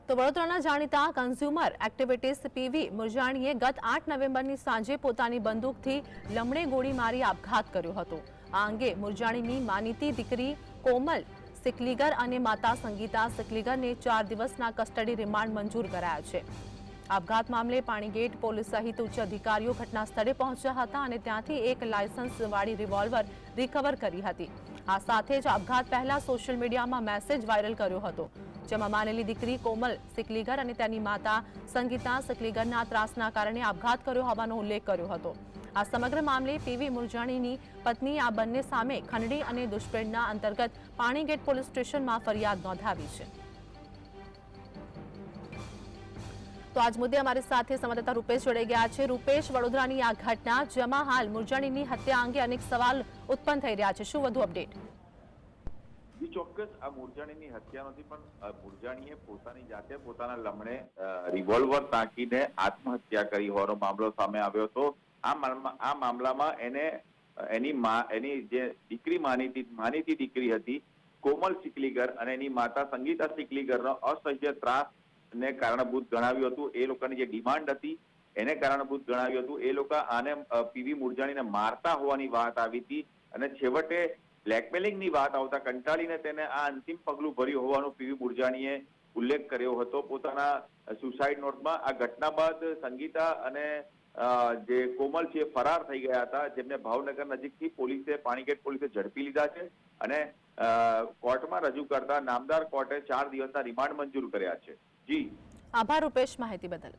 તો વડોદરાના જાણીતા કન્ઝ્યુમર એક્ટિવિટીસ્ટ પીવી મુરજાણીએ ગત 8 નવેમ્બરની સાંજે પોતાની બંદૂકથી લમણે ગોળી મારી આપઘાત કર્યો હતો। આ અંગે મુરજાણીની માનીતી દીકરી કોમલ સિકલીગર અને માતા સંગીતા સિકલીગરને 4 દિવસના કસ્ટડી રિમાન્ડ મંજૂર કરાયા છે। આપઘાત મામલે પાણીગેટ પોલીસ સહિત ઉચ્ચ અધિકારીઓ ઘટના સ્થળે પહોંચ્યા હતા અને ત્યાંથી એક લાયસન્સવાળી રિવોલ્વર રિકવર કરી હતી। આ સાથે જ આપઘાત પહેલા સોશિયલ મીડિયામાં મેસેજ વાયરલ કર્યો હતો, જેમાં માનેલી દીકરી કોમલ સિકલીગર અને તેની માતા સંગીતા સિકલીગરના ત્રાસના કારણે આપઘાત કર્યો હોવાનો ઉલ્લેખ કર્યો હતો। આ સમગ્ર મામલે પીવી મુરજાણીની પત્ની આ બંને સામે ખંડણી અને દુષ્પ્રેરણા અંતર્ગત પાણીગેટ પોલીસ સ્ટેશનમાં ફરિયાદ નોંધાવી છે। તો આજ મુદ્દે અમારી સાથે સંવાદદાતા રૂપેશ જોડાઈ ગયા છે। રૂપેશ, વડોદરાની આ ઘટના જેમાં હાલ મુરજાણીની હત્યા અંગે અનેક સવાલ ઉત્પન્ન થઈ રહ્યા છે, શું વધુ અપડેટ? ચોક્કસ આ મુરજાણીની હત્યા નથી, પણ મુરજાણીએ પોતાની જાતે પોતાના લમણે રિવોલ્વર તાકીને આત્મહત્યા કરી હોવાનો મામલો સામે આવ્યો હતો। આ મામલામાં એની જે દીકરી માનીતી દીકરી હતી કોમલ સિકલીગર અને એની માતા સંગીતા સિકલીગરનો અસહ્ય ત્રાસ ને કારણભૂત ગણાવ્યું હતું। એ લોકોની જે ડિમાન્ડ હતી એને કારણભૂત ગણાવ્યું હતું। એ લોકો આને પીવી મુરજાણીને મારતા હોવાની વાત આવી હતી અને છેવટે બ્લેકમેલિંગની વાત આવતા કંટાળીને તેને આ અંતિમ પગલું ભર્યું હોવાનું પીવી મુરજાણીએ ઉલ્લેખ કર્યો હતો પોતાના સુસાઇડ નોટમાં। આ ઘટના બાદ સંગીતા અને જે કોમલ છે ફરાર થઈ ગયા હતા, જેમને ભાવનગર નજીકથી પાણીગેટ પોલીસે ઝડપી લીધા છે અને કોર્ટમાં રજૂ કરતા નામદાર કોર્ટે 4 દિવસના રિમાન્ડ મંજૂર કર્યા છે। જી આભાર રૂપેશ, માહિતી બદલ।